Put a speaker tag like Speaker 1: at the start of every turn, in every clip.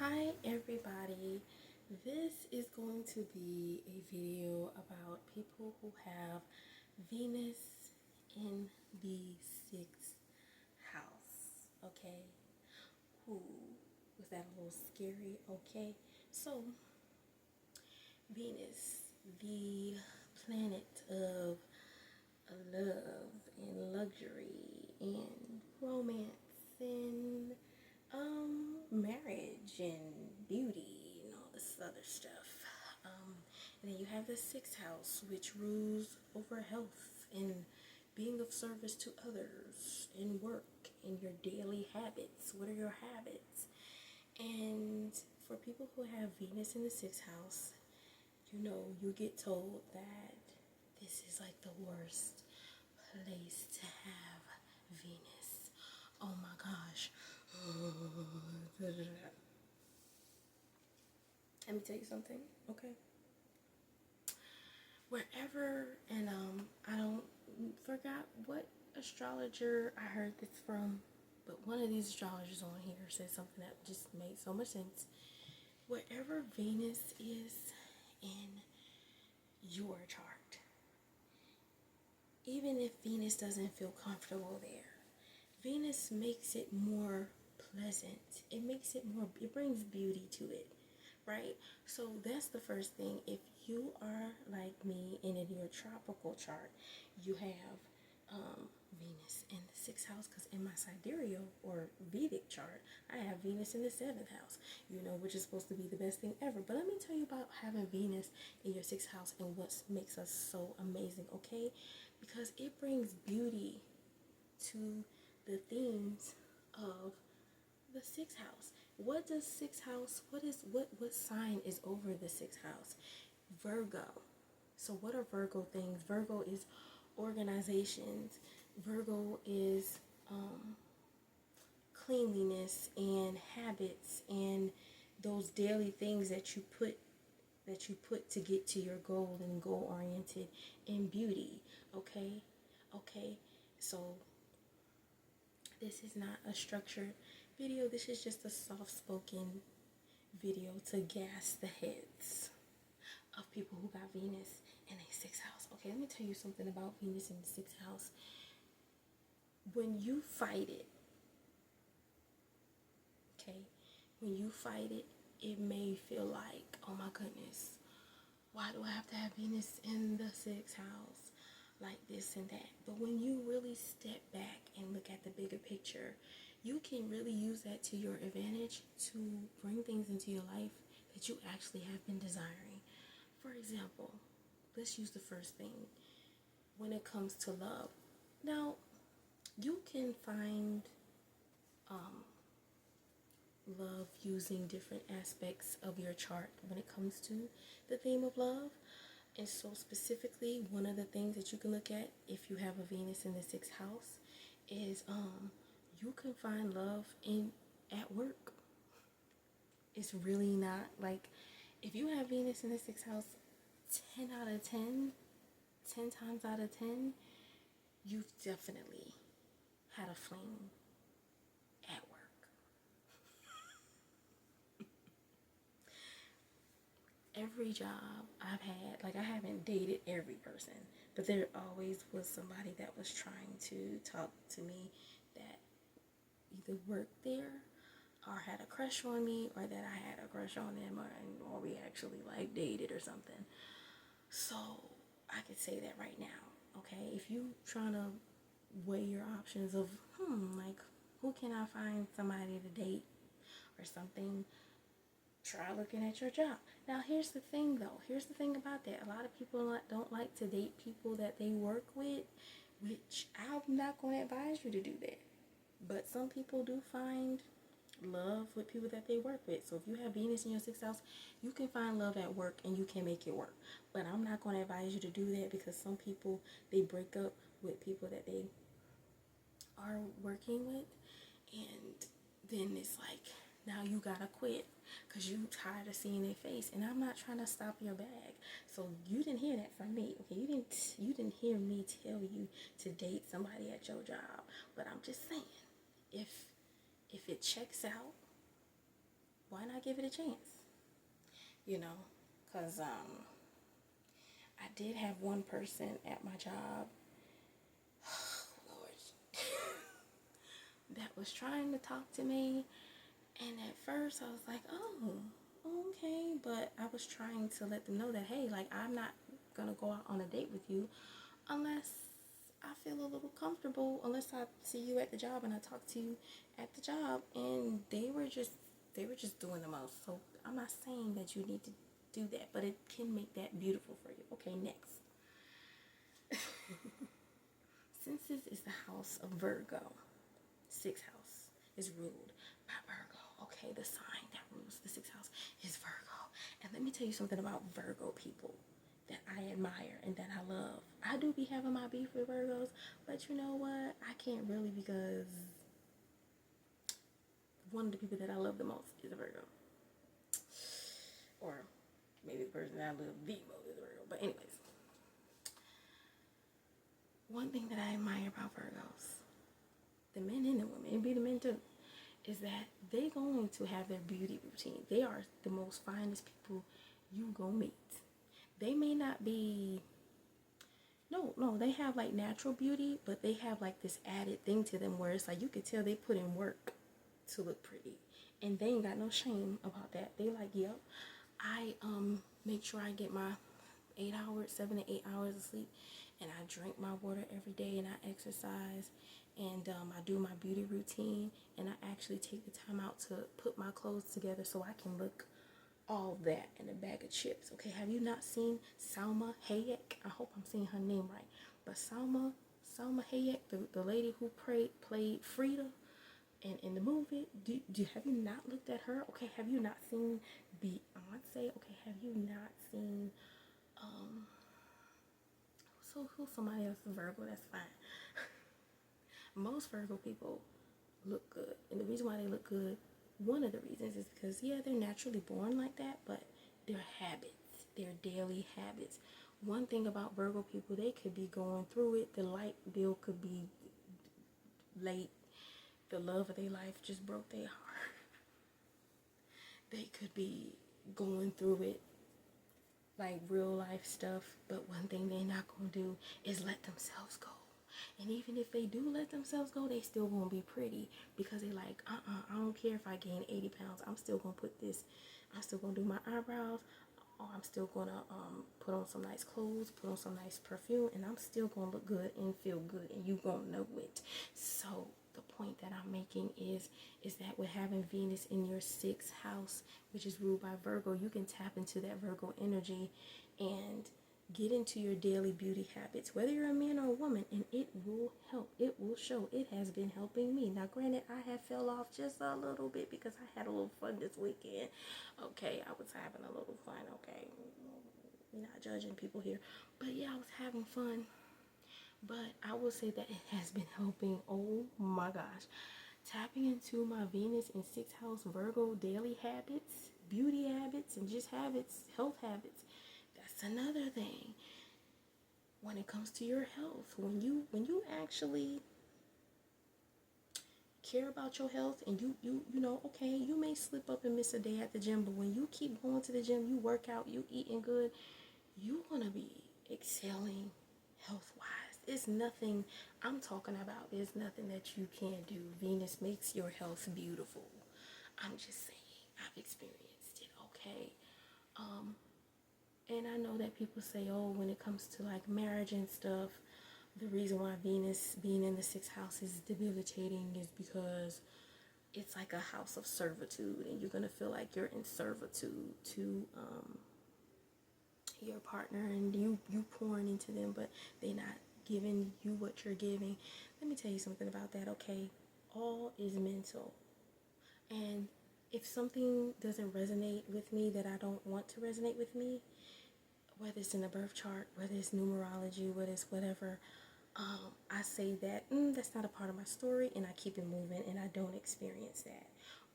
Speaker 1: Hi everybody, this is going to be a video about people who have Venus in the sixth house, okay? Ooh, was that a little scary? Okay, so Venus, the planet of love and luxury and romance and marriage and beauty and all this other stuff. And then you have the sixth house, which rules over health and being of service to others and work and your daily habits. What are your habits? And for people who have Venus in the sixth house, you get told that this is like the worst place to have Venus. Oh my gosh. Let me tell you something, okay? Wherever, and I don't forgot what astrologer I heard this from, but one of these astrologers on here said something that just made so much sense. Wherever Venus is in your chart, even if Venus doesn't feel comfortable there, Venus makes it more pleasant. It brings beauty to it, right? So that's the first thing. If you are like me and in your tropical chart, you have Venus in the sixth house, because in my sidereal or Vedic chart, I have Venus in the seventh house, which is supposed to be the best thing ever. But let me tell you about having Venus in your sixth house and what makes us so amazing, okay? Because it brings beauty to the themes of the sixth house. What does sixth house, what sign is over the sixth house? Virgo. So what are Virgo things? Virgo is organizations. Virgo is cleanliness and habits and those daily things that you put to get to your goal and goal oriented and beauty. Okay, so this is not a structured video. This is just a soft-spoken video to gas the heads of people who got Venus in a sixth house. Okay, let me tell you something about Venus in the sixth house. When you fight it, it may feel like, oh my goodness, why do I have to have Venus in the sixth house? Like this and that. But when you really step back and look at the bigger picture, you can really use that to your advantage to bring things into your life that you actually have been desiring. For example, let's use the first thing when it comes to love. Now, you can find love using different aspects of your chart when it comes to the theme of love. And so specifically, one of the things that you can look at if you have a Venus in the sixth house is you can find love at work. It's really not like, if you have Venus in the sixth house, 10 out of 10 times out of 10, you've definitely had a fling at work. Every job I've had, like, I haven't dated every person, but there always was somebody that was trying to talk to me that either worked there or had a crush on me, or that I had a crush on them, or we actually like dated or something. So I could say that right now, okay? If you trying to weigh your options of like, who can I find somebody to date or something, try looking at your job. Now here's the thing though. Here's the thing about that. A lot of people don't like to date people that they work with, which I'm not going to advise you to do that. But some people do find love with people that they work with. So if you have Venus in your sixth house, you can find love at work and you can make it work. But I'm not going to advise you to do that, because some people, they break up with people that they are working with, and then it's like, now you gotta quit because you tired of seeing their face. And I'm not trying to stop your bag. So you didn't hear that from me, okay? You didn't hear me tell you to date somebody at your job. But I'm just saying, if it checks out, why not give it a chance? You know, because I did have one person at my job, Lord, that was trying to talk to me. And at first I was like, oh, okay. But I was trying to let them know that, hey, like, I'm not going to go out on a date with you unless I feel a little comfortable, unless I see you at the job and I talk to you at the job. And they were just doing the most. So I'm not saying that you need to do that, but it can make that beautiful for you. Okay, next. Since this is the house of Virgo, sixth house is ruled by Virgo. Okay, the sign that rules the sixth house is Virgo. And let me tell you something about Virgo people that I admire and that I love. I do be having my beef with Virgos, but you know what? I can't really, because one of the people that I love the most is a Virgo. Or maybe the person that I love the most is a Virgo. But anyways, one thing that I admire about Virgos, the men and the women, and be the men too, is that they going to have their beauty routine. They are the most finest people you gonna meet. They may not be, no, they have like natural beauty, but they have like this added thing to them where it's like you could tell they put in work to look pretty. And they ain't got no shame about that. They like, yep, I make sure I get my 7 to 8 hours of sleep, and I drink my water every day, and I exercise, and I do my beauty routine, and I actually take the time out to put my clothes together so I can look all that in a bag of chips. Okay, have you not seen Salma Hayek? I hope I'm saying her name right. But Salma Hayek, the lady who played Frida in the movie, have you not looked at her? Okay, have you not seen Beyonce? Okay, have you not seen who's somebody else Virgo? That's fine. Most Virgo people look good, and the reason why they look good, one of the reasons, is because they're naturally born like that, but their habits, their daily habits. One thing about Virgo people, they could be going through it. The light bill could be late. The love of their life just broke their heart. They could be going through it, like real life stuff, but one thing they're not gonna do is let themselves go. And even if they do let themselves go, they still gonna be pretty, because they like, I don't care if I gain 80 pounds. I'm still gonna I'm still gonna do my eyebrows. Or I'm still gonna put on some nice clothes, put on some nice perfume, and I'm still gonna look good and feel good, and you gonna know it. So the point that I'm making is that with having Venus in your sixth house, which is ruled by Virgo, you can tap into that Virgo energy and get into your daily beauty habits, whether you're a man or a woman, and it will help. It will show. It has been helping me. Now, granted, I have fell off just a little bit because I had a little fun this weekend. Okay, I was having a little fun. Okay, we're not judging people here, but yeah, I was having fun. But I will say that it has been helping. Oh my gosh. Tapping into my Venus in sixth house Virgo daily habits, beauty habits, and just habits, health habits. That's another thing. When it comes to your health, when you actually care about your health, and you know, okay, you may slip up and miss a day at the gym, but when you keep going to the gym, you work out, you eating good, you're gonna be excelling health wise. It's nothing I'm talking about. There's nothing that you can't do. Venus makes your health beautiful. I'm just saying, I've experienced it. Okay. And I know that people say, oh, when it comes to like marriage and stuff, the reason why Venus being in the sixth house is debilitating is because it's like a house of servitude, and you're gonna feel like you're in servitude to your partner, and you pouring into them, but they're not giving you what you're giving. Let me tell you something about that. Okay, all is mental, and if something doesn't resonate with me that I don't want to resonate with me, whether it's in the birth chart, whether it's numerology, whether it's whatever, I say that that's not a part of my story, and I keep it moving, and I don't experience that.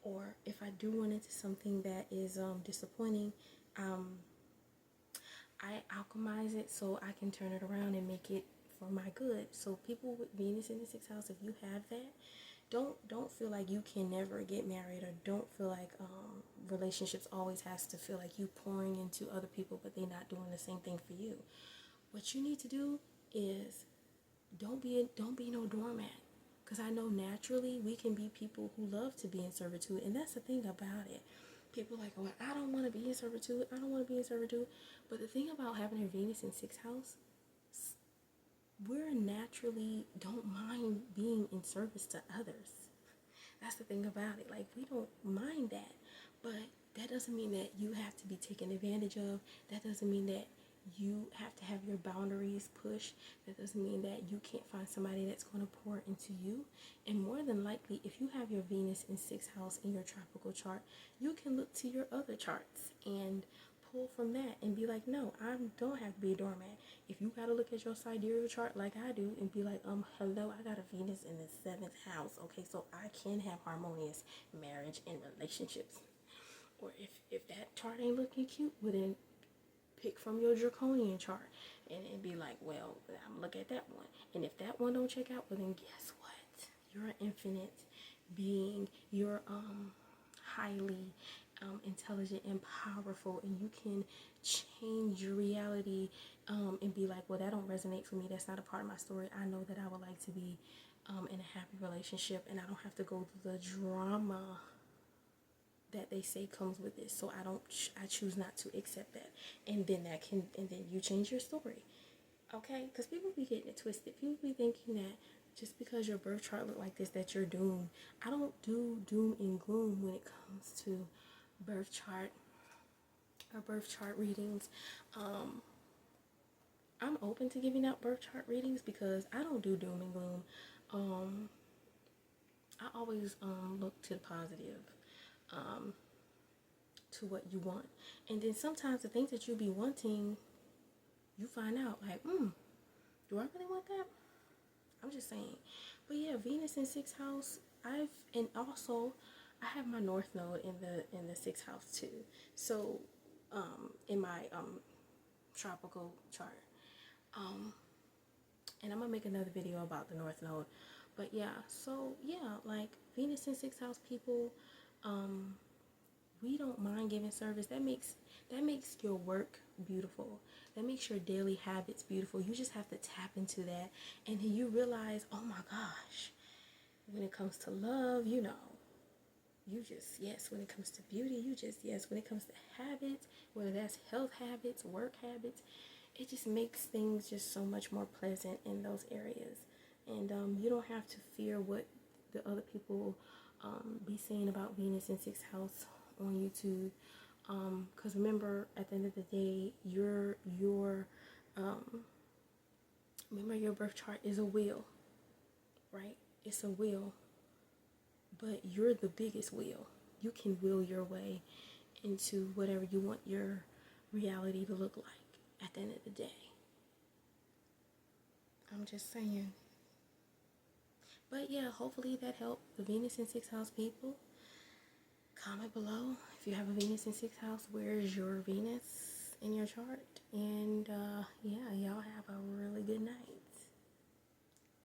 Speaker 1: Or if I do run into something that is disappointing, I alchemize it so I can turn it around and make it for my good. So people with Venus in the sixth house, if you have that, don't feel like you can never get married, or don't feel like relationships always has to feel like you pouring into other people but they not doing the same thing for you. What you need to do is don't be no doormat. Because I know naturally we can be people who love to be in servitude, and that's the thing about it. People like, oh, I don't want to be in servitude. I don't want to be in servitude. But the thing about having a Venus in sixth house, we're naturally don't mind being in service to others. That's the thing about it. Like, we don't mind that. But that doesn't mean that you have to be taken advantage of. That doesn't mean that you have to have your boundaries pushed. That doesn't mean that you can't find somebody that's going to pour into you. And more than likely, if you have your Venus in sixth house in your tropical chart, you can look to your other charts and pull from that and be like, no, I don't have to be a doormat. If you got to look at your sidereal chart like I do and be like, hello, I got a Venus in the seventh house. Okay, so I can have harmonious marriage and relationships. Or if that chart ain't looking cute, well then pick from your draconian chart and be like, well, I'm look at that one. And if that one don't check out, well then guess what? You're an infinite being. You're highly intelligent and powerful, and you can change your reality and be like, well, that don't resonate for me. That's not a part of my story. I know that I would like to be in a happy relationship, and I don't have to go through the drama that they say comes with this. So I choose not to accept that. And then you change your story. Okay? Because people be getting it twisted. People be thinking that just because your birth chart look like this, that you're doomed. I don't do doom and gloom when it comes to birth chart or birth chart readings. I'm open to giving out birth chart readings because I don't do doom and gloom. I always look to the positive. To what you want. And then sometimes the things that you be wanting, you find out like, do I really want that? I'm just saying. But yeah, Venus in sixth house, and also I have my North Node in the sixth house too. So in my tropical chart. And I'm gonna make another video about the North Node. But yeah, so yeah, like Venus in sixth house people, we don't mind giving service. That makes your work beautiful. That makes your daily habits beautiful. You just have to tap into that, and then you realize, oh my gosh, when it comes to love, you just yes. When it comes to beauty, you just yes. When it comes to habits, whether that's health habits, work habits, it just makes things just so much more pleasant in those areas. And you don't have to fear what the other people be saying about Venus in sixth house on YouTube, because remember, at the end of the day, remember your birth chart is a wheel, right? It's a wheel, but you're the biggest wheel. You can wheel your way into whatever you want your reality to look like at the end of the day. I'm just saying. But yeah, hopefully that helped the Venus in sixth house people. Comment below if you have a Venus in sixth house. Where's your Venus in your chart? And yeah, y'all have a really good night.